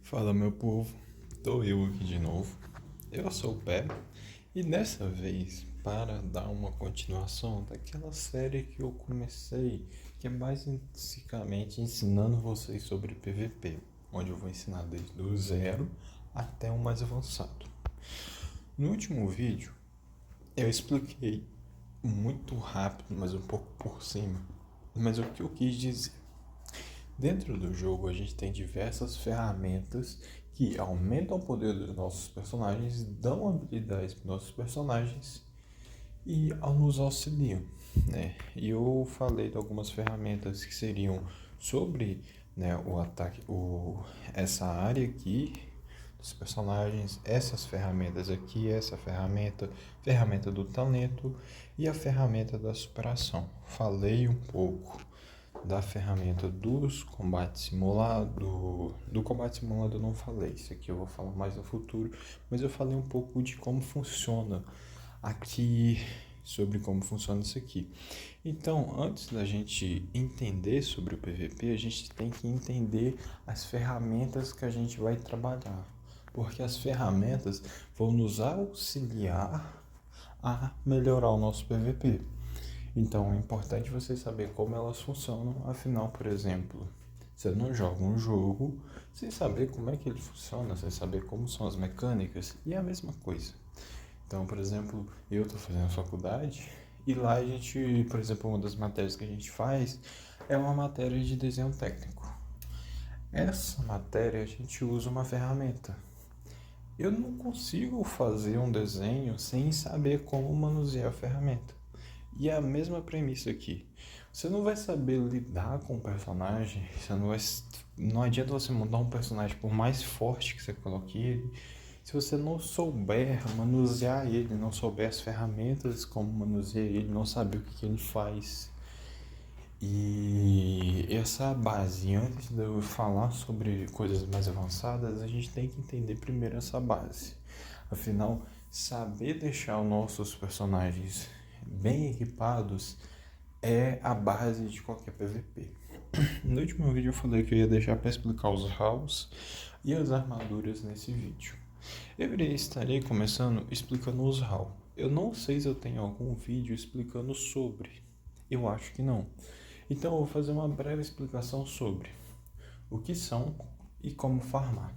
Fala, meu povo, tô eu aqui de novo. Eu sou o Pé e dessa vez para dar uma continuação daquela série que eu comecei, que é basicamente ensinando vocês sobre PVP, onde eu vou ensinar desde o zero até o mais avançado. No último vídeo eu expliquei muito rápido, mas um pouco por cima, mas o que eu quis dizer. Dentro do jogo, a gente tem diversas ferramentas que aumentam o poder dos nossos personagens, dão habilidades para nossos personagens e nos auxiliam, né? E eu falei de algumas ferramentas que seriam sobre, né, o ataque, essa área aqui dos personagens, essas ferramentas aqui, essa ferramenta do talento e a ferramenta da superação. Falei um pouco da ferramenta dos combates simulado. Do combate simulado eu não falei, isso aqui eu vou falar mais no futuro, mas eu falei um pouco de como funciona aqui, sobre como funciona isso aqui. Então, antes da gente entender sobre o PVP, a gente tem que entender as ferramentas que a gente vai trabalhar, porque as ferramentas vão nos auxiliar a melhorar o nosso PVP. Então é importante você saber como elas funcionam, afinal, por exemplo, você não joga um jogo sem saber como é que ele funciona, sem saber como são as mecânicas, e é a mesma coisa. Então, por exemplo, eu estou fazendo faculdade e lá a gente, por exemplo, uma das matérias que a gente faz é uma matéria de desenho técnico. Essa matéria a gente usa uma ferramenta. Eu não consigo fazer um desenho sem saber como manusear a ferramenta. E é a mesma premissa aqui. Você não vai saber lidar com o personagem, não adianta você montar um personagem por mais forte que você coloque ele, se você não souber manusear ele, não souber as ferramentas como manusear ele, não saber o que ele faz. E essa base, antes de eu falar sobre coisas mais avançadas, a gente tem que entender primeiro essa base. Afinal, saber deixar os nossos personagens bem equipados é a base de qualquer PVP. No último vídeo eu falei que eu ia deixar para explicar os halls e as armaduras nesse vídeo. Eu estarei começando explicando os halls. Eu não sei se eu tenho algum vídeo explicando sobre. Eu acho que não. Então eu vou fazer uma breve explicação sobre o que são e como farmar.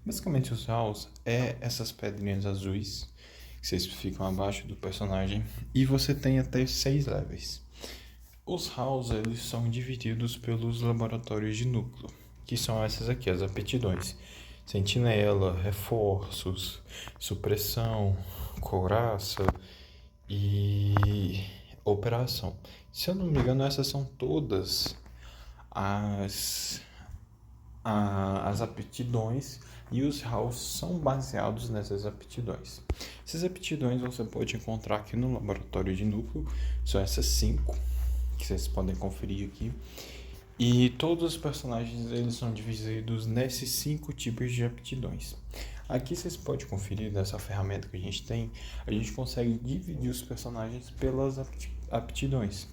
Basicamente os halls é essas pedrinhas azuis que vocês ficam abaixo do personagem e você tem até 6 levels. Os halls eles são divididos pelos laboratórios de núcleo, que são essas aqui, as aptidões. Sentinela, reforços, supressão, couraça e operação. Se eu não me engano, essas são todas as, as aptidões e os halls são baseados nessas aptidões. Essas aptidões você pode encontrar aqui no laboratório de núcleo, são essas 5 que vocês podem conferir aqui. E todos os personagens eles são divididos nesses 5 tipos de aptidões. Aqui vocês podem conferir nessa ferramenta que a gente consegue dividir os personagens pelas aptidões.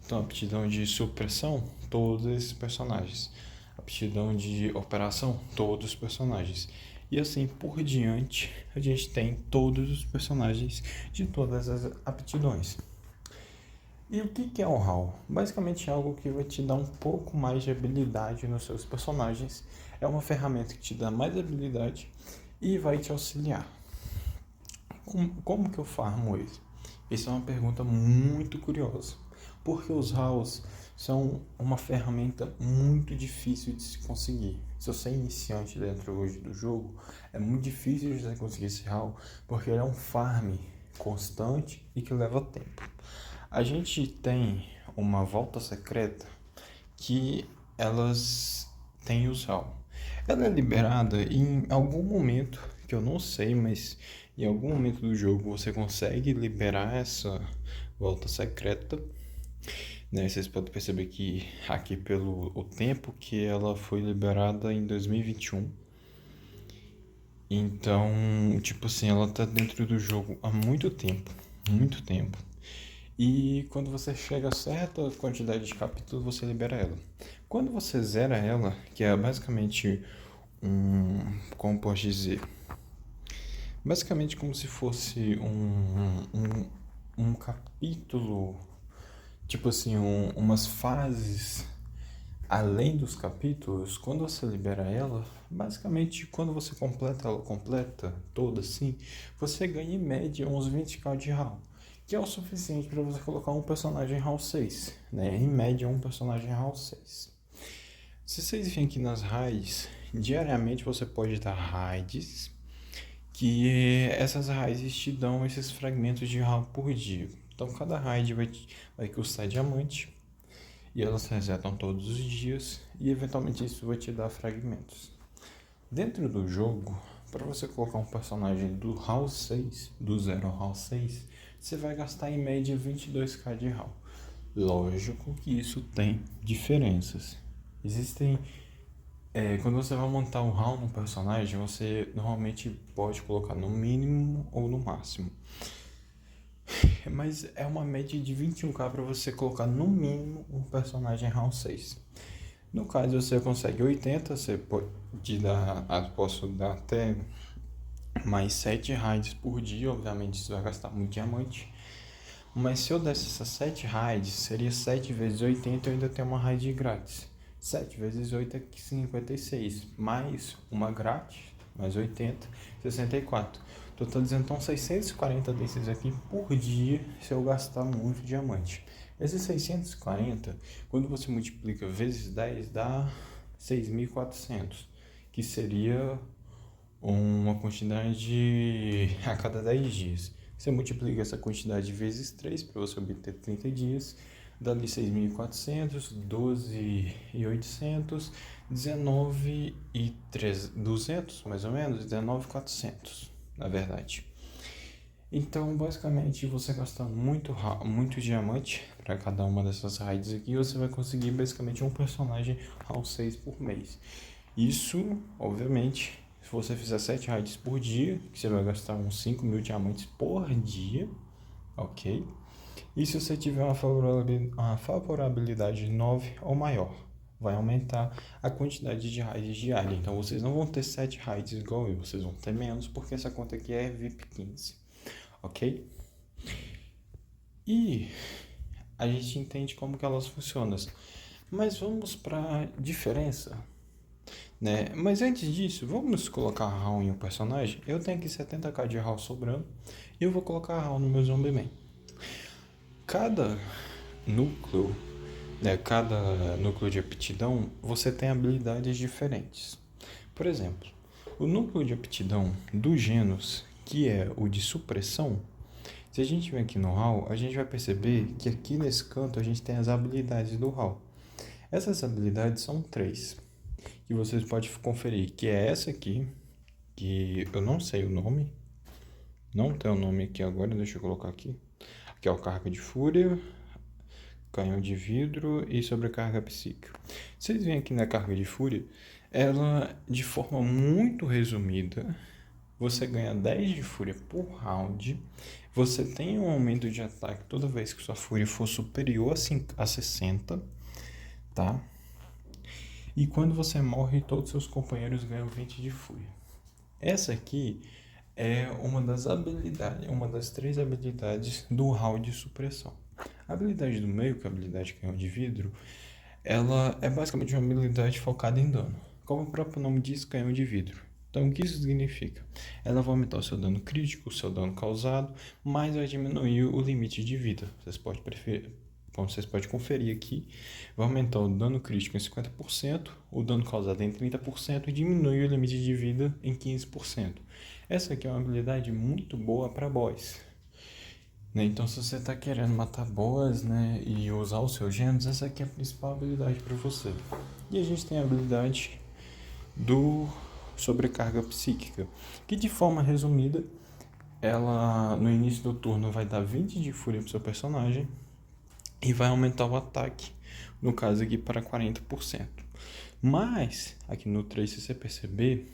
Então, aptidão de supressão, todos esses personagens. Aptidão de operação, todos os personagens. E assim por diante, a gente tem todos os personagens de todas as aptidões. E o que é o HAL? Basicamente é algo que vai te dar um pouco mais de habilidade nos seus personagens. É uma ferramenta que te dá mais habilidade e vai te auxiliar. Como que eu farmo ele? Essa é uma pergunta muito curiosa, porque os HALs são uma ferramenta muito difícil de se conseguir. Se você é iniciante dentro hoje do jogo, é muito difícil de você conseguir esse HAL, porque ele é um farm constante e que leva tempo. A gente tem uma volta secreta que elas têm os HAL. Ela é liberada em algum momento, que eu não sei, mas em algum momento do jogo você consegue liberar essa volta secreta, né? Vocês podem perceber que aqui pelo o tempo que ela foi liberada em 2021. Então, tipo assim, ela tá dentro do jogo há muito tempo, muito tempo. E quando você chega a certa quantidade de capítulos, você libera ela. Quando você zera ela, que é basicamente como posso dizer? Basicamente como se fosse um capítulo, tipo assim, umas fases além dos capítulos. Quando você libera ela, basicamente quando você completa ela completa toda assim, você ganha em média uns 20k de HAL, que é o suficiente para você colocar um personagem HAL 6, né? Em média um personagem HAL 6. Se vocês virem aqui nas raids, diariamente você pode dar raids, que essas raids te dão esses fragmentos de HAL por dia. Então cada raid vai custar diamante, e elas resetam todos os dias, e eventualmente isso vai te dar fragmentos. Dentro do jogo, para você colocar um personagem do HAL 6, do 0 ao HAL 6, você vai gastar em média 22k de HAL. Lógico que isso tem diferenças. Existem. Quando você vai montar um HAL no personagem, você normalmente pode colocar no mínimo ou no máximo. Mas é uma média de 21k para você colocar no mínimo um personagem HAL 6. No caso, você consegue 80, você pode dar, posso dar até mais 7 raids por dia. Obviamente isso vai gastar muito diamante, mas se eu desse essas 7 raids, seria 7 vezes 80, eu ainda tenho uma raid grátis. 7 vezes 8 é 56, mais uma grátis, mais 80, 64. Totalizando então 640 desses aqui por dia, se eu gastar muito diamante. Esses 640, quando você multiplica vezes 10, dá 6.400, que seria uma quantidade a cada 10 dias. Você multiplica essa quantidade vezes 3 para você obter 30 dias, dá ali 6.400, 12.800, 19.200, mais ou menos, 19.400, na verdade. Então, basicamente, você gastando muito diamante para cada uma dessas raids aqui, você vai conseguir basicamente um personagem ao 6 por mês. Isso, obviamente, se você fizer 7 raids por dia, que você vai gastar uns 5.000 diamantes por dia, ok? E se você tiver uma favorabilidade 9 ou maior, vai aumentar a quantidade de raids diária. Então vocês não vão ter 7 raids igual eu, vocês vão ter menos, porque essa conta aqui é VIP 15, ok? E a gente entende como que elas funcionam. Mas vamos para a diferença, né? Mas antes disso, vamos colocar HAL em um personagem. Eu tenho aqui 70k de HAL sobrando e eu vou colocar HAL no meu Zombieman. Cada núcleo, né, cada núcleo de aptidão, você tem habilidades diferentes. Por exemplo, o núcleo de aptidão do Genos, que é o de supressão, se a gente vem aqui no HAL, a gente vai perceber que aqui nesse canto a gente tem as habilidades do HAL. Essas habilidades são 3, que vocês podem conferir, que é essa aqui, que eu não sei o nome, não tem o nome aqui agora, deixa eu colocar aqui, que é o carga de fúria, canhão de vidro e sobrecarga psíquica. Vocês veem aqui na carga de fúria, ela de forma muito resumida, você ganha 10 de fúria por round, você tem um aumento de ataque toda vez que sua fúria for superior a 60, tá? E quando você morre, todos seus companheiros ganham 20 de fúria. Essa aqui é uma das 3 habilidades do HAL de supressão. A habilidade do meio, que é a habilidade canhão de vidro, ela é basicamente uma habilidade focada em dano. Como o próprio nome diz, canhão de vidro. Então, o que isso significa? Ela vai aumentar o seu dano crítico, o seu dano causado, mas vai diminuir o limite de vida. Como vocês podem conferir aqui, vai aumentar o dano crítico em 50%, o dano causado em 30% e diminui o limite de vida em 15%. Essa aqui é uma habilidade muito boa para boss, né? Então, se você está querendo matar boss, né, e usar os seus genos, essa aqui é a principal habilidade para você. E a gente tem a habilidade do sobrecarga psíquica, que de forma resumida, ela no início do turno vai dar 20 de fúria para o seu personagem e vai aumentar o ataque, no caso aqui para 40%. Mas, aqui no 3, se você perceber,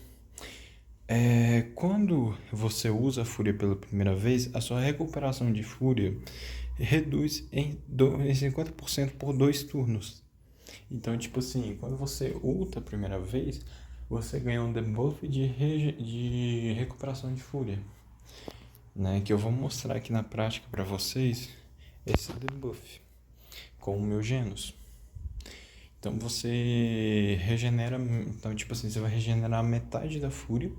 quando você usa a fúria pela primeira vez, a sua recuperação de fúria reduz em 50% por 2 turnos. Então, tipo assim, quando você ulta a primeira vez, você ganha um debuff de recuperação de fúria, né? Que eu vou mostrar aqui na prática para vocês esse debuff com o meu Genos. Então você regenera, então tipo assim, você vai regenerar metade da fúria,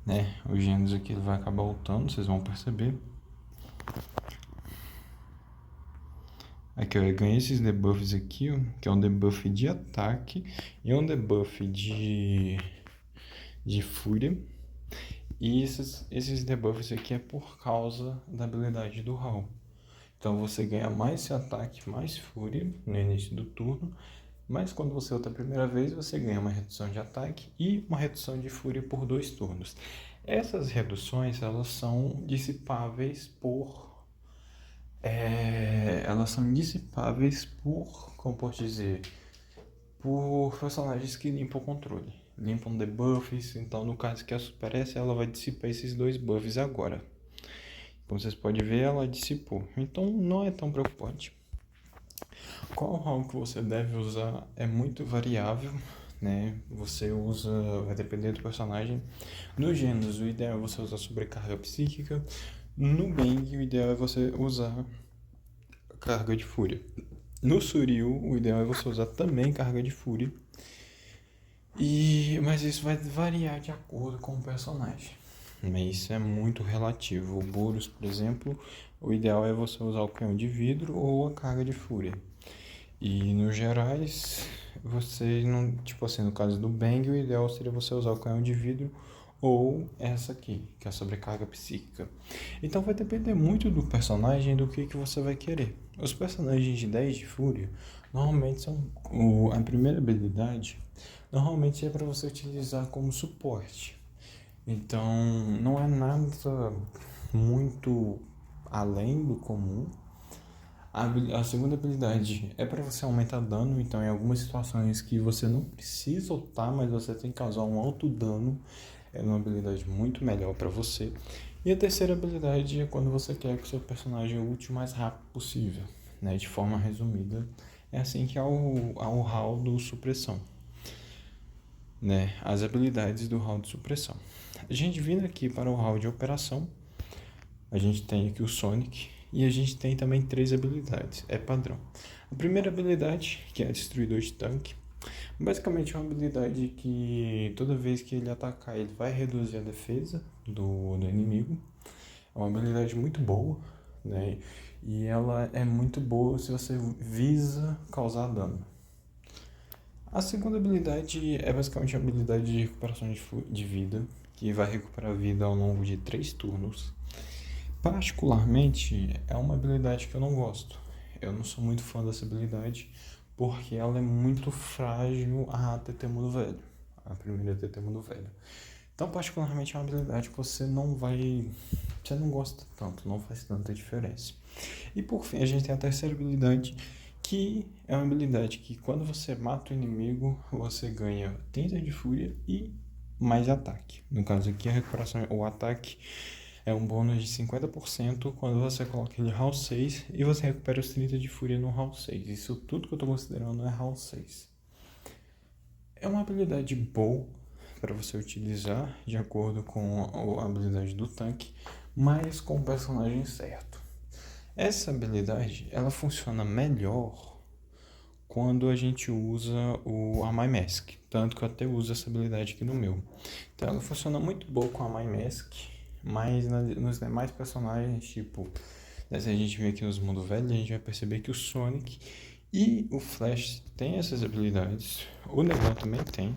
né? O Genos aqui ele vai acabar ultando, vocês vão perceber. Aqui eu ganhei esses debuffs aqui, ó, que é um debuff de ataque e um debuff de fúria. E esses debuffs aqui é por causa da habilidade do Hall. Então você ganha mais esse ataque, mais fúria no início do turno, mas quando você ulta a primeira vez, você ganha uma redução de ataque e uma redução de fúria por 2 turnos. Essas reduções, elas são dissipáveis como posso dizer, por personagens que limpam o controle. Limpam debuffs, então no caso que a Super S, ela vai dissipar esses 2 buffs agora. Como vocês podem ver, ela dissipou. Então não é tão preocupante. Qual ROM que você deve usar é muito variável, né? Você usa, vai depender do personagem. No Genos, o ideal é você usar sobrecarga psíquica. No Bang, o ideal é você usar carga de fúria. No Suryu, o ideal é você usar também carga de fúria. Mas isso vai variar de acordo com o personagem. Mas isso é muito relativo. O Boros, por exemplo, o ideal é você usar o canhão de vidro ou a carga de fúria. E nos gerais, você não. Tipo assim, no caso do Bang, o ideal seria você usar o canhão de vidro ou essa aqui, que é a sobrecarga psíquica. Então vai depender muito do personagem e do que você vai querer. Os personagens de 10 de fúria normalmente são. A primeira habilidade normalmente é para você utilizar como suporte. Então não é nada muito além do comum. A segunda habilidade é para você aumentar dano, então em algumas situações que você não precisa ultar, mas você tem que causar um alto dano, é uma habilidade muito melhor para você. E a terceira habilidade é quando você quer que o seu personagem ult o mais rápido possível, né? De forma resumida, é assim que é o hall do supressão, né? As habilidades do hall de supressão. A gente vindo aqui para o hall de operação, a gente tem aqui o Sonic e a gente tem também 3 habilidades, é padrão. A primeira habilidade, que é Destruidor de Tanque, basicamente é uma habilidade que toda vez que ele atacar, ele vai reduzir a defesa do inimigo. É uma habilidade muito boa, né? E ela é muito boa se você visa causar dano. A segunda habilidade é basicamente uma habilidade de recuperação de vida, que vai recuperar a vida ao longo de 3 turnos. Particularmente, é uma habilidade que eu não gosto. Eu não sou muito fã dessa habilidade, porque ela é muito frágil a TT Mundo Velho, a primeira TT Mundo Velho. Então, particularmente, é uma habilidade que você não gosta tanto, não faz tanta diferença. E por fim, a gente tem a terceira habilidade, que é uma habilidade que quando você mata o inimigo, você ganha 30 de fúria e mais ataque. No caso aqui, a recuperação, o ataque é um bônus de 50% quando você coloca ele HAL 6 e você recupera os 30 de fúria no HAL 6. Isso tudo que eu estou considerando é HAL 6. É uma habilidade boa para você utilizar de acordo com a habilidade do tanque, mas com o personagem certo. Essa habilidade ela funciona melhor quando a gente usa a My Mask, tanto que eu até uso essa habilidade aqui no meu. Então ela funciona muito boa com a My Mask, mas nos demais personagens, tipo, se a gente vir aqui nos Mundo Velho, a gente vai perceber que o Sonic e o Flash têm essas habilidades, o Negan também tem.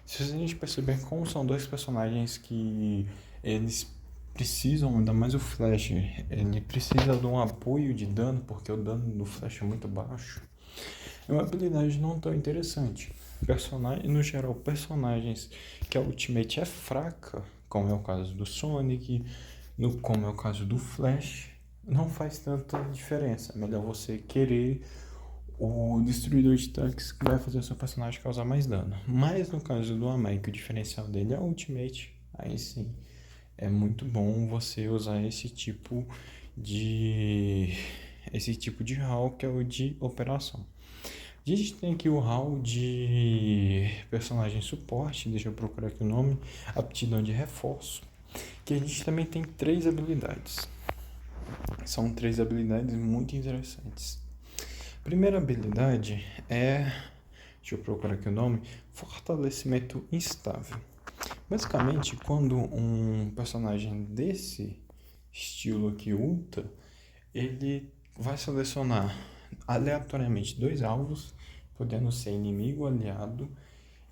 Se a gente perceber como são 2 personagens que eles precisam, ainda mais o Flash, ele precisa de um apoio de dano, porque o dano do Flash é muito baixo. É uma habilidade não tão interessante. No geral, personagens que a Ultimate é fraca, como é o caso do Sonic, como é o caso do Flash, não faz tanta diferença. É melhor você querer o Destruidor de Tanques, que vai fazer o seu personagem causar mais dano. Mas no caso do Amai, que o diferencial dele é a Ultimate, aí sim é muito bom você usar esse tipo de HAL, que é o de operação. A gente tem aqui o hall de personagem suporte, deixa eu procurar aqui o nome, aptidão de reforço, que a gente também tem 3 habilidades. São 3 habilidades muito interessantes. Primeira habilidade é, deixa eu procurar aqui o nome, fortalecimento instável. Basicamente, quando um personagem desse estilo aqui ulta, ele vai selecionar aleatoriamente 2 alvos, podendo ser inimigo ou aliado,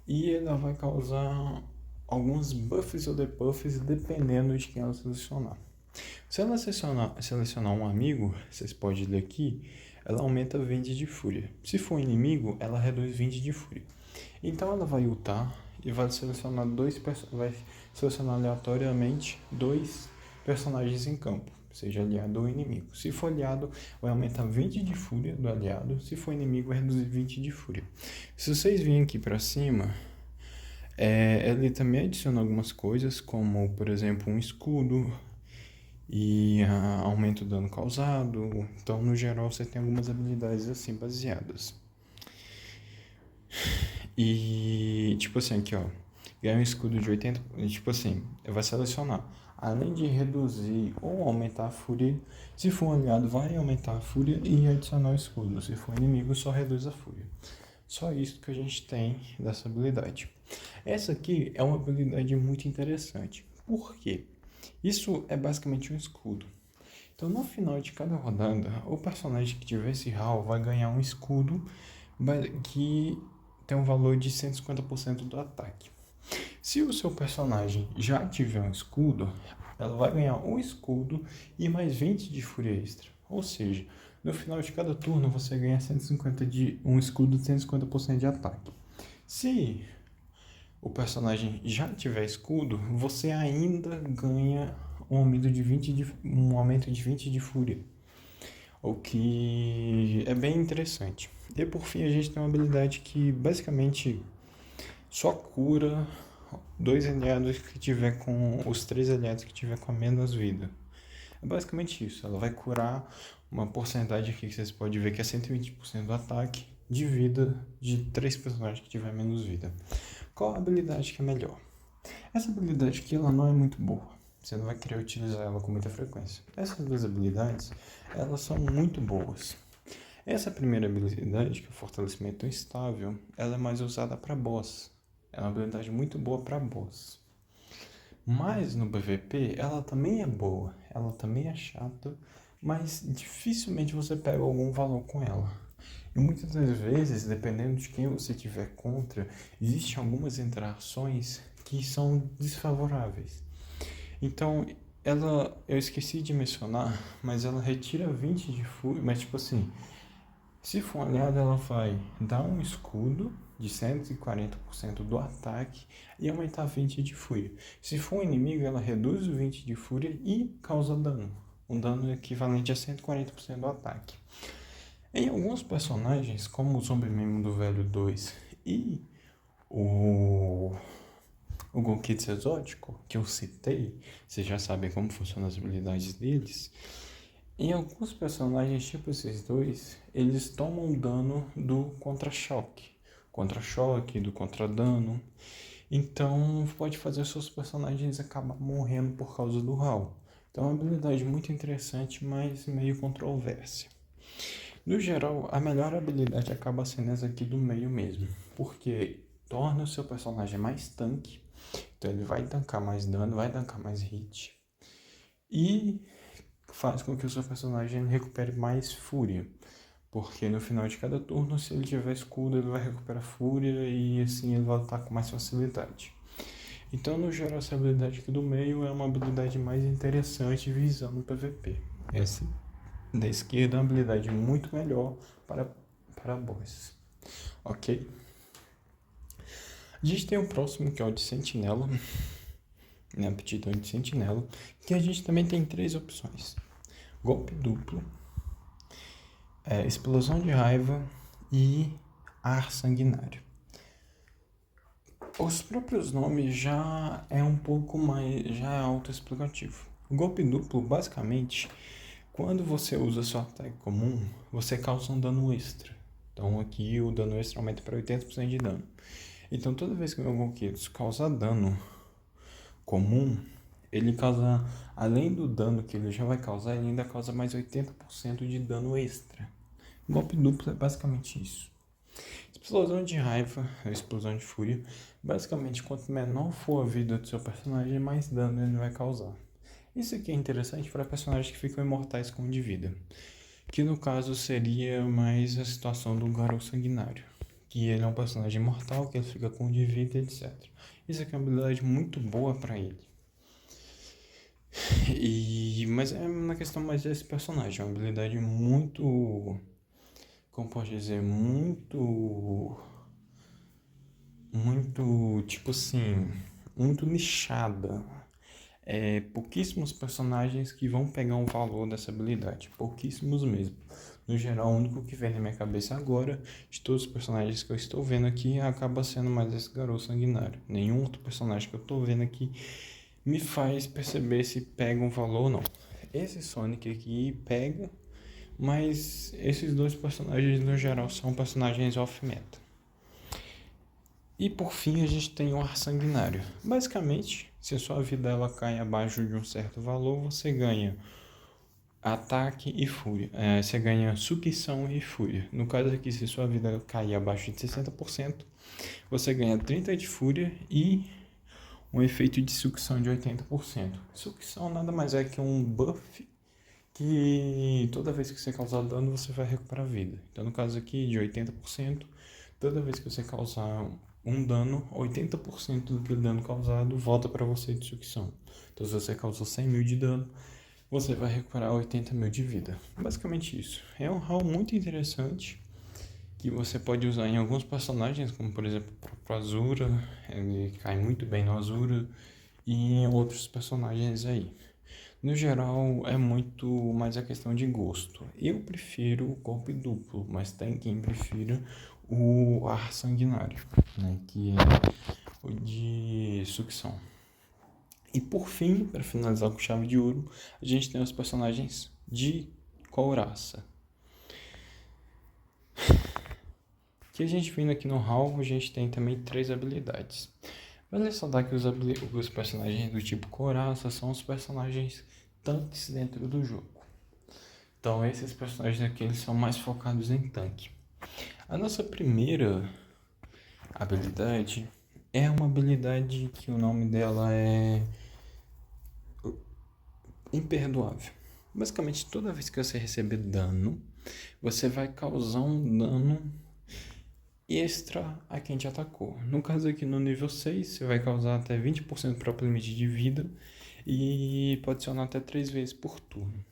e ela vai causar alguns buffs ou debuffs dependendo de quem ela selecionar. Se ela selecionar um amigo, vocês podem ler aqui, ela aumenta 20 de fúria. Se for inimigo, ela reduz 20 de fúria. Então ela vai ultar e vai selecionar aleatoriamente 2 personagens em campo, seja aliado ou inimigo. Se for aliado, vai aumentar 20 de fúria do aliado. Se for inimigo, vai reduzir 20 de fúria. Se vocês virem aqui para cima, ele também adiciona algumas coisas, como por exemplo um escudo e aumenta o dano causado. Então, no geral, você tem algumas habilidades assim baseadas. E tipo assim, aqui ó, ganha um escudo de 80, tipo assim, vai selecionar. Além de reduzir ou aumentar a fúria, se for um aliado, vai aumentar a fúria e adicionar o escudo. Se for inimigo, só reduz a fúria. Só isso que a gente tem dessa habilidade. Essa aqui é uma habilidade muito interessante. Por quê? Isso é basicamente um escudo. Então, no final de cada rodada, o personagem que tiver esse hall vai ganhar um escudo que tem um valor de 150% do ataque. Se o seu personagem já tiver um escudo, ela vai ganhar um escudo e mais 20 de fúria extra. Ou seja, no final de cada turno você ganha um escudo de 150% de ataque. Se o personagem já tiver escudo, você ainda ganha um aumento de 20 de fúria. O que é bem interessante. E por fim a gente tem uma habilidade que basicamente só cura 2 aliados que tiver com os 3 aliados que tiver com a menos vida. É basicamente isso. Ela vai curar uma porcentagem aqui que vocês podem ver que é 120% do ataque de vida de 3 personagens que tiver menos vida. Qual a habilidade que é melhor? Essa habilidade aqui ela não é muito boa. Você não vai querer utilizar ela com muita frequência. Essas 2 habilidades, elas são muito boas. Essa primeira habilidade, que é o fortalecimento instável, ela é mais usada para boss. É uma habilidade muito boa para boss. Mas no PVP, ela também é boa. Ela também é chata, mas dificilmente você pega algum valor com ela. E muitas das vezes, dependendo de quem você tiver contra, existem algumas interações que são desfavoráveis. Então, eu esqueci de mencionar, mas ela retira 20 de fúria, mas tipo assim, se for aliado, ela vai dar um escudo de 140% do ataque e aumentar 20 de fúria. Se for um inimigo, ela reduz o 20 de fúria e causa dano. Um dano equivalente a 140% do ataque. Em alguns personagens, como o Zombie Memo do Velho 2 e o Golkits Exótico, que eu citei, vocês já sabem como funcionam as habilidades deles. Em alguns personagens, tipo esses dois, eles tomam dano do contra-choque. Contra-choque, do contra-dano. Então, pode fazer seus personagens acabar morrendo por causa do HAL. Então, é uma habilidade muito interessante, mas meio controversa. No geral, a melhor habilidade acaba sendo essa aqui do meio mesmo. Porque torna o seu personagem mais tanque. Então, ele vai tancar mais dano, vai tancar mais hit. E faz com que o seu personagem recupere mais fúria. Porque no final de cada turno, se ele tiver escudo, ele vai recuperar fúria e assim ele vai lutar com mais facilidade. Então, no geral, essa habilidade aqui do meio é uma habilidade mais interessante visando o PVP. Essa da esquerda é uma habilidade muito melhor para boss. Ok? A gente tem o próximo que é o de Sentinela, né? Aptidão de Sentinela, que a gente também tem 3 opções: golpe duplo, explosão de raiva e ar sanguinário. Os próprios nomes já é um pouco mais, já é autoexplicativo. O golpe duplo, basicamente, quando você usa seu ataque comum, você causa um dano extra. Então aqui o dano extra aumenta para 80% de dano. Então toda vez que o meu Gonkietsu causar dano comum, ele causa, além do dano que ele já vai causar, ele ainda causa mais 80% de dano extra. Golpe duplo é basicamente isso. Explosão de raiva, explosão de fúria. Basicamente, quanto menor for a vida do seu personagem, mais dano ele vai causar. Isso aqui é interessante para personagens que ficam imortais com 1 de vida. Que no caso seria mais a situação do Garou Sanguinário. Que ele é um personagem mortal, que ele fica com 1 de vida, etc. Isso aqui é uma habilidade muito boa para ele. Mas é na questão mais desse personagem. É uma habilidade muito... Como posso dizer? Muito, tipo assim, muito nichada. Pouquíssimos personagens que vão pegar um valor dessa habilidade. Pouquíssimos mesmo. No geral, o único que vem na minha cabeça agora, de todos os personagens que eu estou vendo aqui, acaba sendo mais esse Garou Sanguinário. Nenhum outro personagem que eu estou vendo aqui me faz perceber se pega um valor ou não. Esse Sonic aqui pega, mas esses dois personagens no geral são personagens off-meta. E por fim a gente tem o Ar Sanguinário. Basicamente, se a sua vida ela cai abaixo de um certo valor, você ganha ataque e fúria. Você ganha sucção e fúria. No caso aqui, se sua vida cair abaixo de 60%, você ganha 30 de fúria e um efeito de sucção de 80%. Sucção nada mais é que um buff que toda vez que você causar dano, você vai recuperar a vida. Então, no caso aqui, de 80%, toda vez que você causar um dano, 80% do que o dano causado volta para você de sucção. Então, se você causou 100 mil de dano, você vai recuperar 80 mil de vida. Basicamente isso. É um HAL muito interessante, que você pode usar em alguns personagens, como por exemplo o Azura, ele cai muito bem no Azura, e em outros personagens aí. No geral, é muito mais a questão de gosto. Eu prefiro o golpe duplo, mas tem quem prefira o Ar Sanguinário, né, que é o de sucção. E por fim, para finalizar com chave de ouro, a gente tem os personagens de couraça. Que a gente vindo aqui no HAL, a gente tem também 3 habilidades. Vale ressaltar que os personagens do tipo couraça são os personagens tanques dentro do jogo. Então esses personagens aqui eles são mais focados em tanque. A nossa primeira habilidade é uma habilidade que o nome dela é imperdoável. Basicamente, toda vez que você receber dano, você vai causar um dano extra a quem te atacou. No caso aqui no nível 6, você vai causar até 20% do próprio limite de vida e pode acionar até 3 vezes por turno.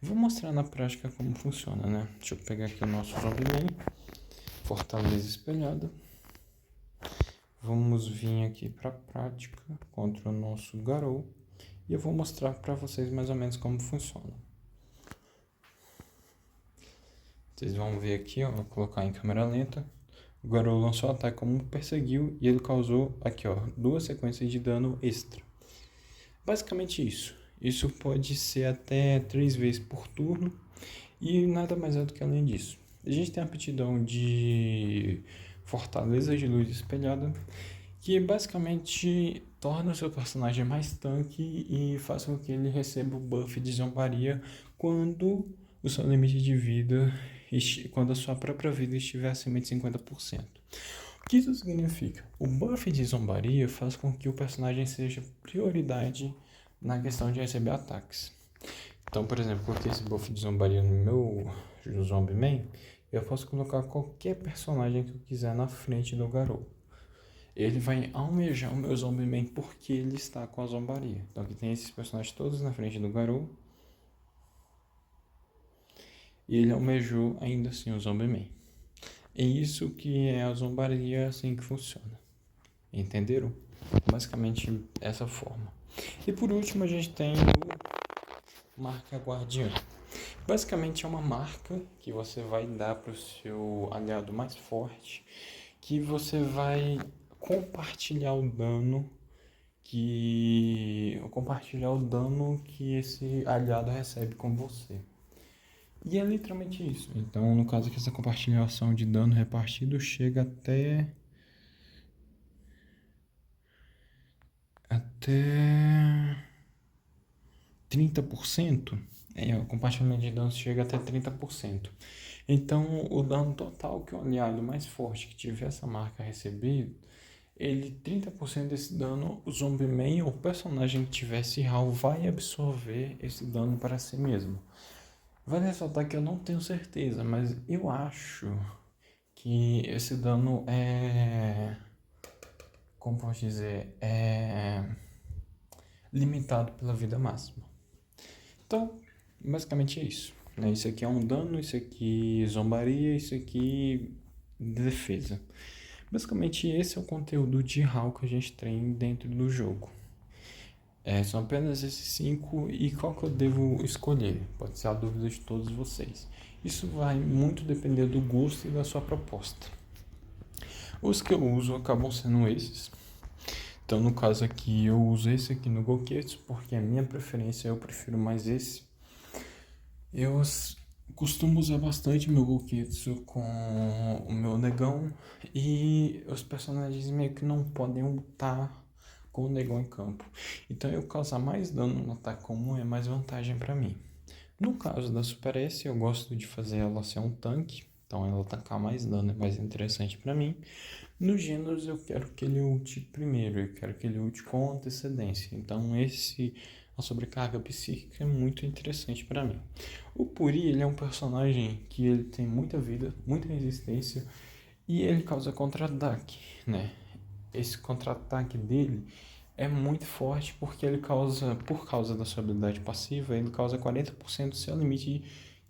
Vou mostrar na prática como funciona, né? Deixa eu pegar aqui o nosso Zombieman, Fortaleza Espelhada. Vamos vir aqui para a prática contra o nosso Garou e eu vou mostrar para vocês mais ou menos como funciona. Vocês vão ver aqui, ó, vou colocar em câmera lenta. O Garou lançou o ataque como perseguiu e ele causou aqui, ó, 2 sequências de dano extra. Basicamente isso. Isso pode ser até 3 vezes por turno e nada mais é do que além disso. A gente tem a aptidão de Fortaleza de Luz Espelhada, que basicamente torna o seu personagem mais tanque e faz com que ele receba o buff de zombaria quando o seu limite de vida, quando a sua própria vida estiver acima de 50%. O que isso significa? O buff de zombaria faz com que o personagem seja prioridade na questão de receber ataques. Então, por exemplo, coloquei esse buff de zombaria no meu Zombieman, eu posso colocar qualquer personagem que eu quiser na frente do Garou. Ele vai almejar o meu Zombieman porque ele está com a zombaria. Então aqui tem esses personagens todos na frente do Garou. E ele almejou ainda assim o Zombieman. É isso que é a zombaria, assim que funciona. Entenderam? Basicamente essa forma. E por último a gente tem o Marca Guardiã. Basicamente é uma marca que você vai dar para o seu aliado mais forte, que você vai compartilhar o dano que esse aliado recebe com você. E é literalmente isso. Então, no caso aqui, essa compartilhação de dano repartido chega até 30%. O compartilhamento de danos chega até 30%. Então, o dano total que o aliado mais forte que tiver essa marca receber, 30% desse dano, o Zombie Man ou o personagem que tiver esse HAL vai absorver esse dano para si mesmo. Vale ressaltar que eu não tenho certeza, mas eu acho que esse dano como posso dizer, é limitado pela vida máxima. Então, basicamente é isso. Né? Isso aqui é um dano, isso aqui zombaria, isso aqui defesa. Basicamente esse é o conteúdo de HAL que a gente tem dentro do jogo. São apenas esses 5 e qual que eu devo escolher? Pode ser a dúvida de todos vocês. Isso vai muito depender do gosto e da sua proposta. Os que eu uso acabam sendo esses. Então, no caso aqui, eu uso esse aqui no Goketsu, porque a minha preferência, eu prefiro mais esse. Eu costumo usar bastante meu Goketsu com o meu negão, e os personagens meio que não podem lutar com o negão em campo. Então, eu causar mais dano no ataque comum é mais vantagem para mim. No caso da Super S, eu gosto de fazer ela ser um tanque, então ela atacar mais dano é mais interessante para mim. Nos gêneros eu quero que ele ult primeiro, eu quero que ele ult com antecedência. Então a sobrecarga psíquica é muito interessante para mim. O Puri, ele é um personagem que ele tem muita vida, muita resistência e ele causa contra-ataque, né? Esse contra-ataque dele é muito forte porque ele causa, por causa da sua habilidade passiva, ele causa 40% do seu limite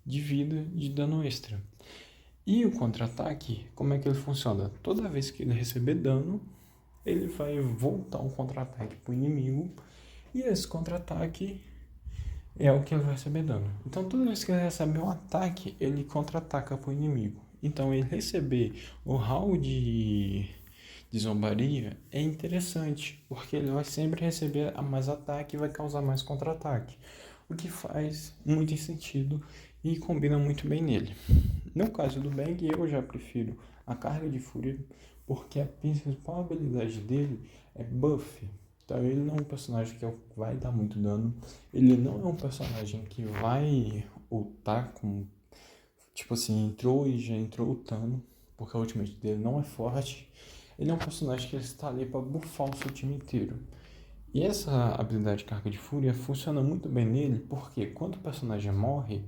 de vida de dano extra. E o contra-ataque, como é que ele funciona? Toda vez que ele receber dano, ele vai voltar um contra-ataque para o inimigo, e esse contra-ataque é o que ele vai receber dano. Então, toda vez que ele recebe um ataque, ele contra-ataca para o inimigo. Então, ele receber o HAL de zombaria é interessante, porque ele vai sempre receber mais ataque e vai causar mais contra-ataque, o que faz muito sentido e combina muito bem nele. No caso do Bang, eu já prefiro a carga de fúria, porque a principal habilidade dele é buff. Então ele não é um personagem que vai dar muito dano, ele não é um personagem que vai ultar com, tipo assim, entrou e já entrou ultando, porque a ultimate dele não é forte. Ele é um personagem que está ali para buffar o seu time inteiro. E essa habilidade de carga de fúria funciona muito bem nele, porque quando o personagem morre,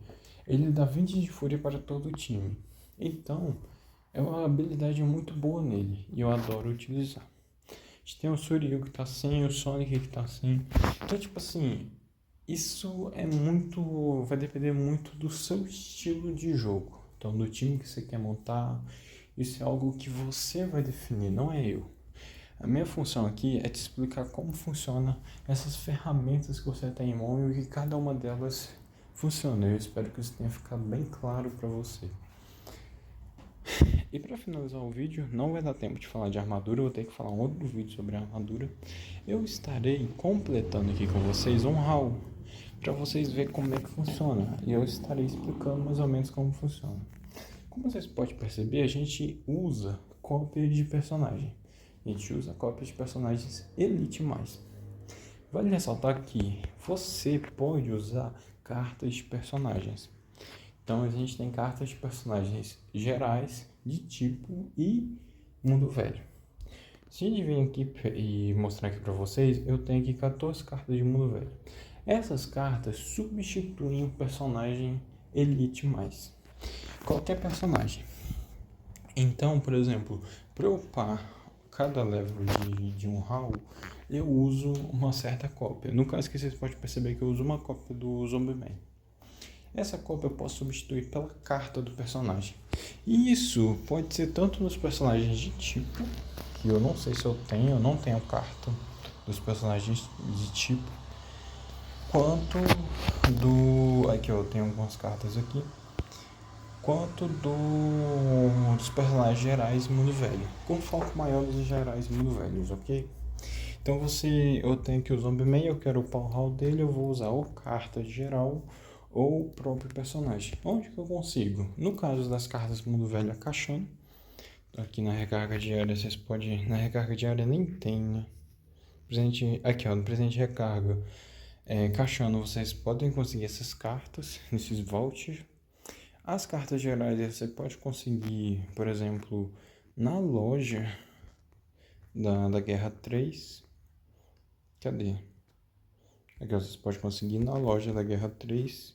ele dá 20 de fúria para todo o time. Então, é uma habilidade muito boa nele e eu adoro utilizar. A gente tem o Suryu que tá assim, o Sonic que tá assim. Então, tipo assim, isso é muito, vai depender muito do seu estilo de jogo. Então, do time que você quer montar, isso é algo que você vai definir, não é eu. A minha função aqui é te explicar como funciona essas ferramentas que você tem em mão e que cada uma delas funciona. Eu espero que isso tenha ficado bem claro para você. E para finalizar o vídeo, não vai dar tempo de falar de armadura, eu vou ter que falar um outro vídeo sobre a armadura. Eu estarei completando aqui com vocês um haul para vocês verem como é que funciona. E eu estarei explicando mais ou menos como funciona. Como vocês podem perceber, a gente usa cópia de personagem. A gente usa cópias de personagens Elite+. Vale ressaltar que você pode usar cartas de personagens. Então a gente tem cartas de personagens gerais, de tipo e mundo velho. Se a gente vir aqui e mostrar aqui para vocês, eu tenho aqui 14 cartas de mundo velho. Essas cartas substituem o personagem Elite+. Qualquer personagem. Então, por exemplo, para eu upar cada level de um HAL, eu uso uma certa cópia. No caso que vocês podem perceber que eu uso uma cópia do Zombie Man. Essa cópia eu posso substituir pela carta do personagem. E isso pode ser tanto nos personagens de tipo, que eu não sei se eu não tenho carta dos personagens de tipo, quanto do... Aqui eu tenho algumas cartas aqui. Quanto dos personagens gerais Mundo Velho, com foco maior nos gerais Mundo Velhos, ok? Então eu tenho aqui o Zombie Man, eu quero upar o HAL dele, eu vou usar ou carta de geral ou o próprio personagem. Onde que eu consigo? No caso das cartas Mundo Velho Akashano, aqui na recarga diária vocês podem... Na recarga diária nem tem, né? Aqui ó, no presente recarga Akashano vocês podem conseguir essas cartas, nesses vouchers. As cartas gerais você pode conseguir, por exemplo, na loja da Guerra 3. Cadê? Aqui vocês podem conseguir na loja da Guerra 3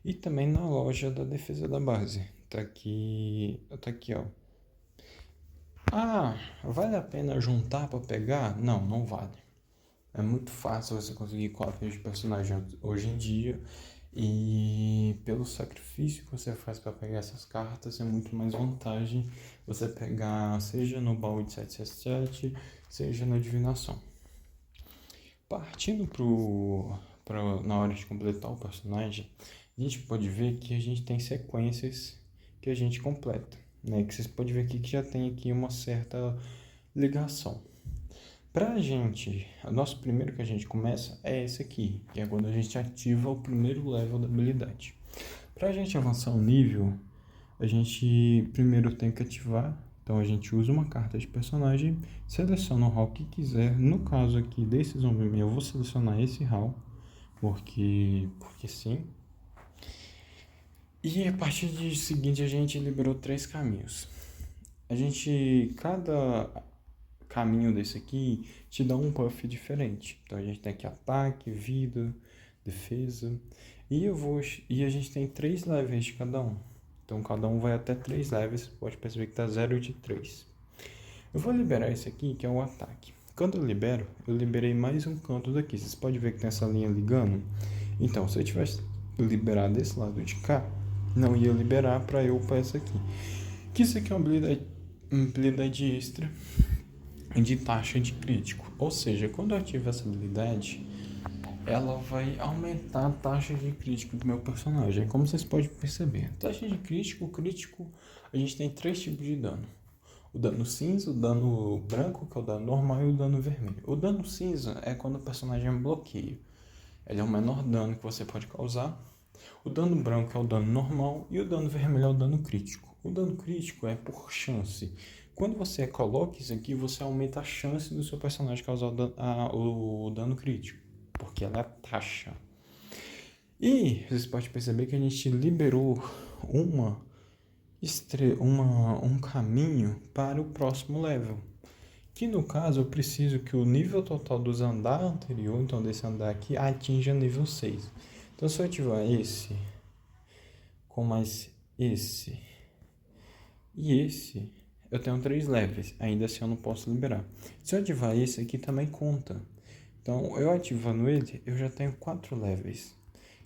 e também na loja da Defesa da Base. Tá aqui, ó. Ah, vale a pena juntar para pegar? Não, não vale. É muito fácil você conseguir cópias de personagens hoje em dia e pelo sacrifício que você faz para pegar essas cartas é muito mais vantagem você pegar seja no baú de 777, seja na divinação. Partindo na hora de completar o personagem, a gente pode ver que a gente tem sequências que a gente completa, né? Que vocês podem ver aqui que já tem aqui uma certa ligação. Pra gente, o nosso primeiro que a gente começa é esse aqui, que é quando a gente ativa o primeiro level da habilidade. Pra gente avançar o nível, a gente primeiro tem que ativar. Então a gente usa uma carta de personagem, seleciona o hall que quiser. No caso aqui desse zumbi eu vou selecionar esse hall, porque sim. E a partir de seguinte a gente liberou 3 caminhos. Cada caminho desse aqui te dá um buff diferente. Então a gente tem aqui ataque, vida, defesa. E a gente tem 3 levels de cada um. Então cada um vai até 3 levels, pode perceber que está 0 de 3. Eu vou liberar esse aqui, que é o ataque. Quando eu libero, eu liberei mais um canto daqui. Vocês podem ver que tem essa linha ligando. Então, se eu tivesse liberado desse lado de cá, não ia liberar para eu para essa aqui. Que isso aqui é uma habilidade extra de taxa de crítico. Ou seja, quando eu ativo essa habilidade, ela vai aumentar a taxa de crítico do meu personagem. Como vocês podem perceber, taxa de crítico, a gente tem 3 tipos de dano. O dano cinza, o dano branco, que é o dano normal, e o dano vermelho. O dano cinza é quando o personagem é bloqueio. Ele é o menor dano que você pode causar. O dano branco é o dano normal e o dano vermelho é o dano crítico. O dano crítico é por chance. Quando você coloca isso aqui, você aumenta a chance do seu personagem causar o dano crítico, porque ela é a taxa. E vocês podem perceber que a gente liberou um caminho para o próximo level. Que no caso eu preciso que o nível total dos andares anterior, então desse andar aqui, atinja nível 6. Então se eu ativar esse, com mais esse e esse, eu tenho 3 levels, ainda assim eu não posso liberar. Se eu ativar esse aqui também conta. Então eu ativando ele, eu já tenho 4 levels.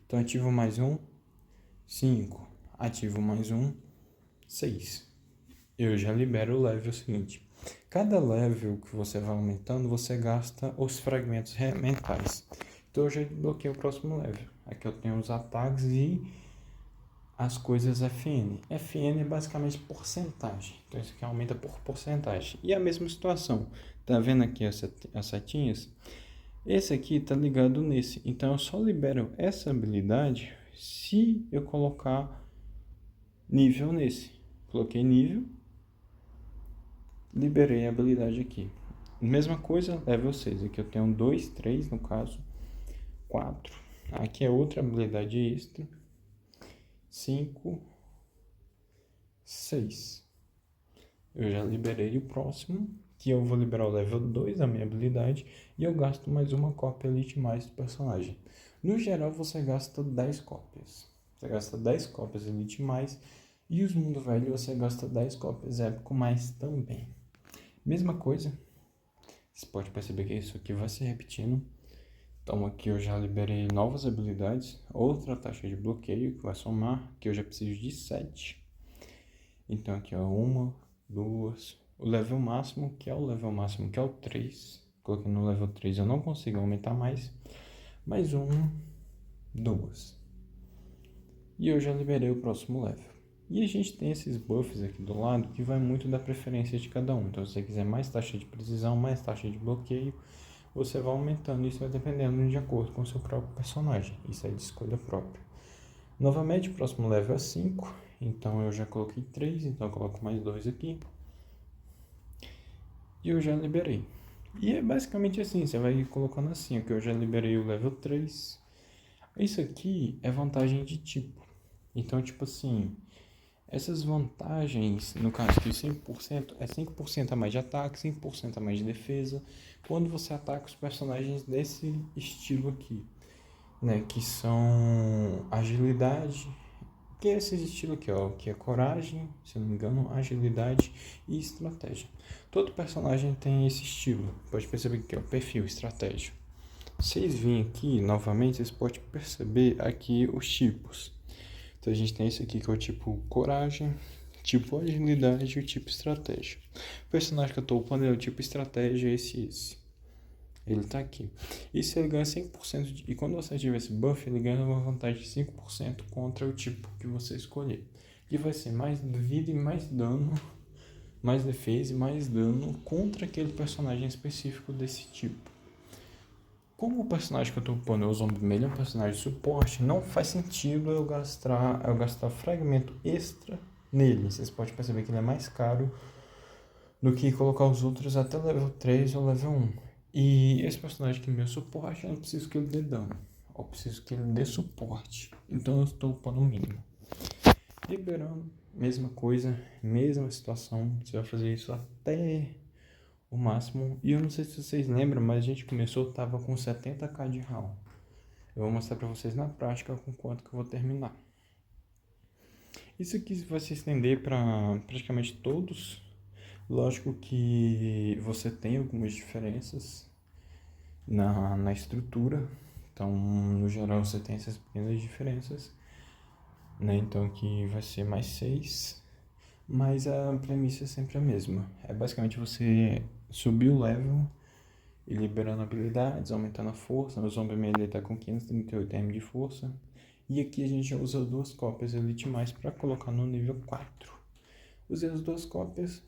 Então ativo mais um, 5. Ativo mais um, 6. Eu já libero o level seguinte. Cada level que você vai aumentando, você gasta os fragmentos mentais. Então eu já bloqueei o próximo level. Aqui eu tenho os ataques e as coisas FN. FN é basicamente porcentagem. Então isso aqui aumenta por porcentagem. E a mesma situação. Tá vendo aqui as setinhas? Esse aqui tá ligado nesse. Então eu só libero essa habilidade se eu colocar nível nesse. Coloquei nível. Liberei a habilidade aqui. Mesma coisa, level 6. Aqui eu tenho 2, 3 no caso. 4. Aqui é outra habilidade extra. 5, 6. Eu já liberei o próximo, que eu vou liberar o level 2 da minha habilidade, e eu gasto mais uma cópia Elite mais do personagem. No geral, você gasta 10 cópias. Você gasta 10 cópias Elite mais, e os Mundo Velho você gasta 10 cópias Épico mais também. Mesma coisa, você pode perceber que isso aqui vai se repetindo. Então aqui eu já liberei novas habilidades, outra taxa de bloqueio que vai somar, que eu já preciso de 7. Então aqui ó, 1, 2, o level máximo, que é o 3. Coloquei no level 3, eu não consigo aumentar mais 1, 2. E eu já liberei o próximo level. E a gente tem esses buffs aqui do lado que vai muito da preferência de cada um. Então se você quiser mais taxa de precisão, mais taxa de bloqueio, você vai aumentando, isso vai dependendo de acordo com o seu próprio personagem. Isso é de escolha própria. Novamente, o próximo level é 5, então eu já coloquei 3, então eu coloco mais 2 aqui. E eu já liberei. E é basicamente assim, você vai colocando assim, que eu já liberei o level 3. Isso aqui é vantagem de tipo. Então, tipo assim, essas vantagens, no caso que 5% é 5% a mais de ataque, 5% a mais de defesa, quando você ataca os personagens desse estilo aqui, né, que são agilidade, que é esse estilo aqui, ó, que é coragem, se eu não me engano, agilidade e estratégia. Todo personagem tem esse estilo, pode perceber que é o perfil, estratégia. Vocês virem aqui, novamente, vocês podem perceber aqui os tipos. Então a gente tem esse aqui que é o tipo coragem, tipo agilidade e o tipo estratégia. O personagem que eu estou upando é o tipo estratégia, esse. Ele tá aqui. E se ele ganha 5% e quando você ativa esse buff, ele ganha uma vantagem de 5% contra o tipo que você escolher. E vai ser mais vida e mais dano, mais defesa e mais dano contra aquele personagem específico desse tipo. Como o personagem que eu tô upando é o Zombie Man, é um personagem de suporte, não faz sentido eu gastar fragmento extra nele. Vocês podem perceber que ele é mais caro do que colocar os outros até level 3 ou level 1. E esse personagem que é meu suporte, eu não preciso que ele dê dano. Eu preciso que ele dê suporte. Então eu estou upando o mínimo. Liberando, mesma coisa, mesma situação. Você vai fazer isso até o máximo. E eu não sei se vocês lembram, mas a gente começou, tava com 70k de HAL. Eu vou mostrar para vocês na prática com quanto que eu vou terminar. Isso aqui vai se estender para praticamente todos. Lógico que você tem algumas diferenças na estrutura. Então, no geral, você tem essas pequenas diferenças. Né? Então, aqui vai ser mais 6. Mas a premissa é sempre a mesma. É basicamente você subir o level e liberando habilidades, aumentando a força. O Zombie Man está com 538 M de força. E aqui a gente já usa 2 cópias Elite Mais para colocar no nível 4. Usei as 2 cópias,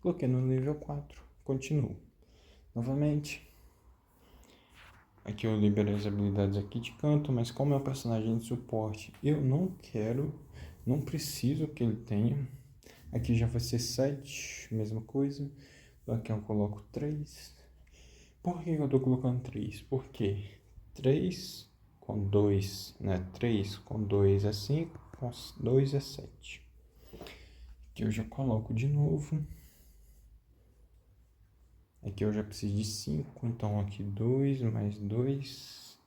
coloquei no nível 4, continuo. Novamente, aqui eu liberei as habilidades aqui de canto, mas como é um personagem de suporte, eu não preciso que ele tenha. Aqui já vai ser 7, mesma coisa. Aqui eu coloco 3. Por que eu estou colocando 3? Porque 3 com 2, né? 3 com 2 é 5, com 2 é 7. Aqui eu já coloco de novo. Aqui eu já preciso de 5, então aqui 2 mais 2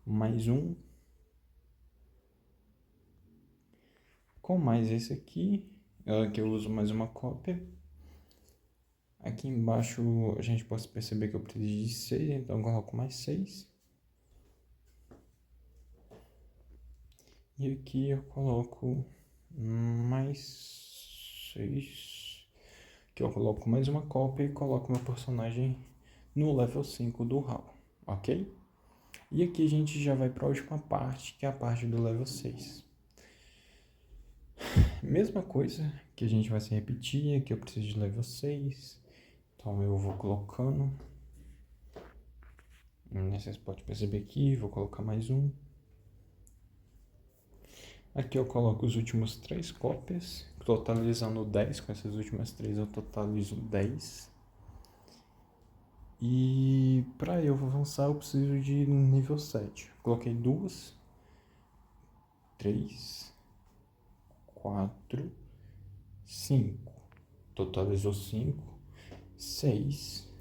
mais 1. Com mais esse aqui, que eu uso mais uma cópia. Aqui embaixo a gente pode perceber que eu preciso de 6, então eu coloco mais 6. E aqui eu coloco mais 6. Aqui eu coloco mais uma cópia e coloco meu personagem no level 5 do HAL, ok? E aqui a gente já vai para a última parte, que é a parte do level 6. Mesma coisa que a gente vai se repetir, aqui eu preciso de level 6. Então eu vou colocando. Vocês podem perceber aqui, vou colocar mais um. Aqui eu coloco os últimos 3 cópias, totalizando 10. Com essas últimas 3 eu totalizo 10. E para eu avançar eu preciso de nível 7. Coloquei 2, 3, 4, 5. Totalizou 5, 6,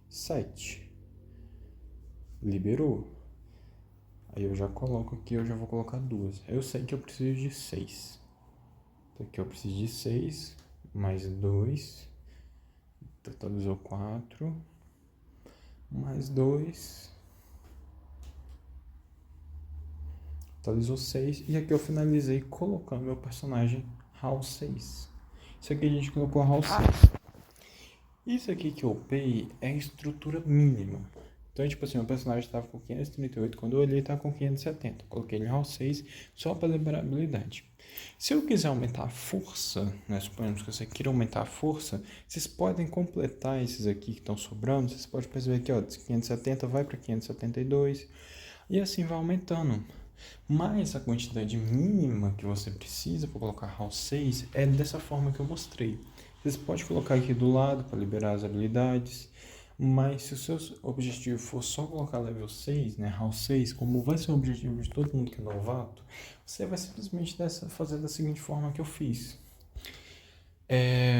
7. Liberou. Aí eu já coloco aqui, eu já vou colocar 2. Eu sei que eu preciso de 6. Então aqui eu preciso de 6, mais 2. Totalizou 4. Mais 2. Totalizou 6. E aqui eu finalizei colocando meu personagem HAL 6. Isso aqui a gente colocou HAL 6. Isso aqui que eu upei é a estrutura mínima. Então, tipo assim, o personagem estava com 538, quando eu olhei estava com 570. Coloquei ele HAL 6 só para liberar a habilidade. Se eu quiser aumentar a força, né, suponhamos que você queira aumentar a força, vocês podem completar esses aqui que estão sobrando. Vocês podem perceber aqui, ó, de 570 vai para 572. E assim vai aumentando. Mas a quantidade mínima que você precisa para colocar HAL 6 é dessa forma que eu mostrei. Você pode colocar aqui do lado para liberar as habilidades, mas se o seu objetivo for só colocar level 6, né, HAL 6, como vai ser o objetivo de todo mundo que é novato, você vai simplesmente fazer da seguinte forma que eu fiz.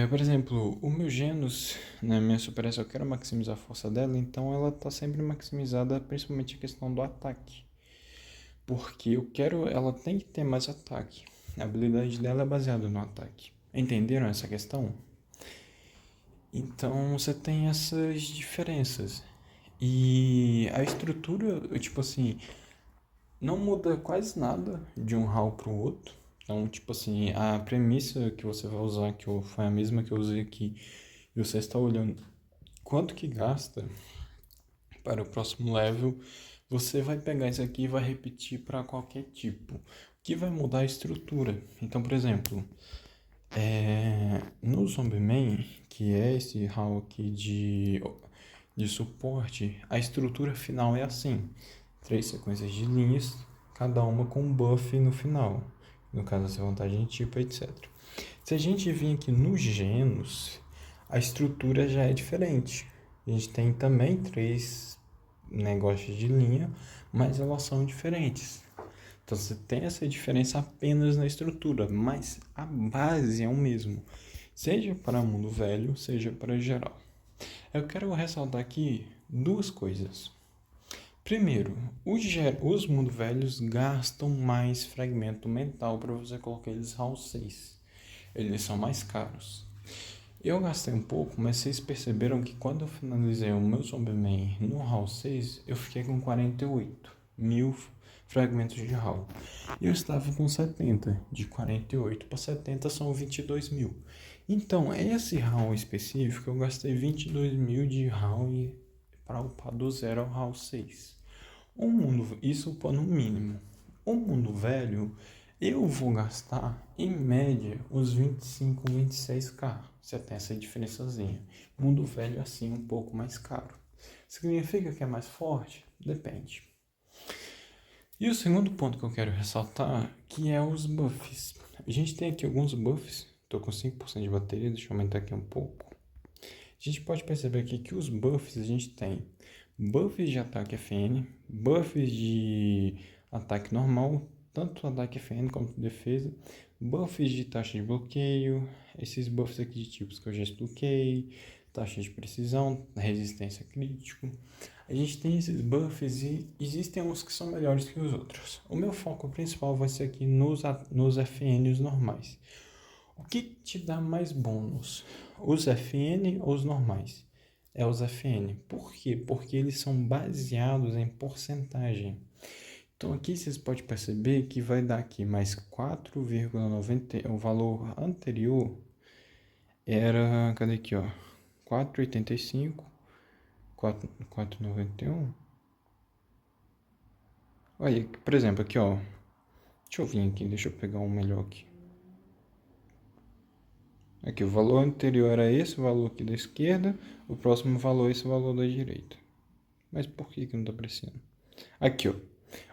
Por exemplo, o meu Genos, né, minha Super S, eu quero maximizar a força dela, então ela está sempre maximizada, principalmente a questão do ataque. Porque ela tem que ter mais ataque. A habilidade dela é baseada no ataque. Entenderam essa questão? Então você tem essas diferenças. E a estrutura, tipo assim, não muda quase nada de um HAL para o outro. Então, tipo assim, a premissa que você vai usar, foi a mesma que eu usei aqui, e você está olhando quanto que gasta para o próximo level, você vai pegar isso aqui e vai repetir para qualquer tipo. O que vai mudar a estrutura. Então, por exemplo, no Zombieman, que é esse HAL aqui de suporte, a estrutura final é assim: 3 sequências de linhas, cada uma com um buff no final. No caso, essa vantagem de tipo, etc. Se a gente vir aqui no Genos, a estrutura já é diferente. A gente tem também 3 negócios de linha, mas elas são diferentes. Então você tem essa diferença apenas na estrutura, mas a base é o mesmo, seja para mundo velho, seja para geral. Eu quero ressaltar aqui 2 coisas. Primeiro, os mundo velhos gastam mais fragmento mental para você colocar eles HAL 6. Eles são mais caros. Eu gastei um pouco, mas vocês perceberam que quando eu finalizei o meu Zombieman no HAL 6, eu fiquei com 48.000 fragmentos de HAL. E eu estava com 70. De 48 para 70 são 22.000. Então, esse HAL específico, eu gastei 22.000 de HAL para upar do 0 ao HAL 6. Isso no mínimo. O mundo velho, eu vou gastar, em média, uns 25, 26k. Você tem essa diferençazinha. Mundo velho, assim, um pouco mais caro. Significa que é mais forte? Depende. E o segundo ponto que eu quero ressaltar, que é os buffs. A gente tem aqui alguns buffs. Estou com 5% de bateria, deixa eu aumentar aqui um pouco. A gente pode perceber aqui que os buffs a gente tem buffs de ataque FN, buffs de ataque normal, tanto ataque FN quanto defesa, buffs de taxa de bloqueio, esses buffs aqui de tipos que eu já expliquei, taxa de precisão, resistência crítico. A gente tem esses buffs e existem uns que são melhores que os outros. O meu foco principal vai ser aqui nos FNs normais. O que te dá mais bônus? Os FN ou os normais? É os FN. Por quê? Porque eles são baseados em porcentagem. Então aqui vocês podem perceber que vai dar aqui mais 4,90. O valor anterior era, cadê aqui, ó? 4,85, 4,91. Olha, por exemplo, aqui, ó. Deixa eu vir aqui, deixa eu pegar um melhor aqui. Aqui, o valor anterior era esse valor aqui da esquerda, o próximo valor é esse valor da direita. Mas por que não está aparecendo? Aqui, ó.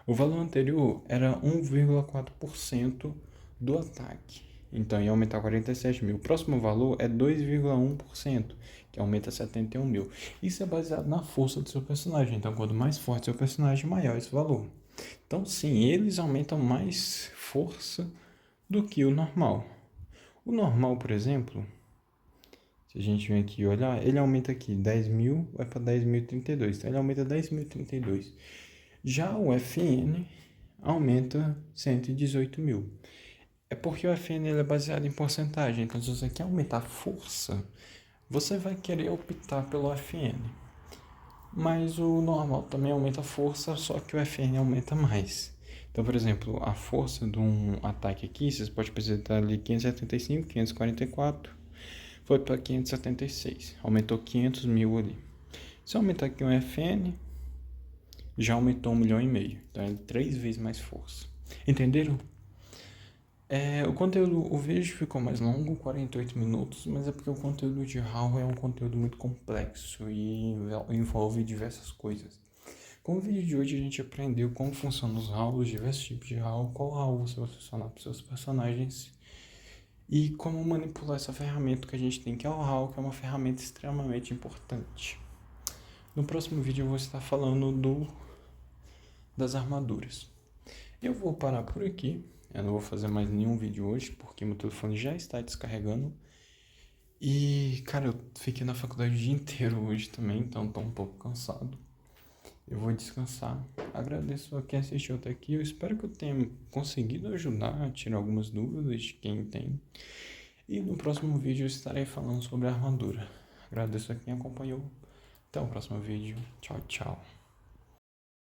O valor anterior era 1,4% do ataque. Então ia aumentar 47 mil. O próximo valor é 2,1%, que aumenta 71 mil. Isso é baseado na força do seu personagem. Então, quanto mais forte seu personagem, maior esse valor. Então, sim, eles aumentam mais força do que o normal. O normal, por exemplo, se a gente vem aqui olhar, ele aumenta aqui 10.000, vai para 10.032. Então, ele aumenta 10.032. Já o FN aumenta 118 mil. É porque o FN ele é baseado em porcentagem. Então, se você quer aumentar a força, você vai querer optar pelo FN. Mas o normal também aumenta a força, só que o FN aumenta mais. Então, por exemplo, a força de um ataque aqui, vocês podem apresentar ali 575, 544, foi para 576. Aumentou 500 mil ali. Se eu aumentar aqui um FN, já aumentou 1,5 milhão. Então é 3 vezes mais força. Entenderam? O conteúdo, o vídeo ficou mais longo, 48 minutos, mas é porque o conteúdo de HAL é um conteúdo muito complexo e envolve diversas coisas. Com o vídeo de hoje a gente aprendeu como funcionam os HALs, diversos tipos de HAL, qual HAL você vai funcionar para os seus personagens e como manipular essa ferramenta que a gente tem, que é o HAL, que é uma ferramenta extremamente importante. No próximo vídeo eu vou estar falando das armaduras. Eu vou parar por aqui, eu não vou fazer mais nenhum vídeo hoje, porque meu telefone já está descarregando. E, cara, eu fiquei na faculdade o dia inteiro hoje também, então estou um pouco cansado. Eu vou descansar. Agradeço a quem assistiu até aqui. Eu espero que eu tenha conseguido ajudar a tirar algumas dúvidas de quem tem. E no próximo vídeo eu estarei falando sobre a armadura. Agradeço a quem acompanhou. Até o próximo vídeo. Tchau, tchau.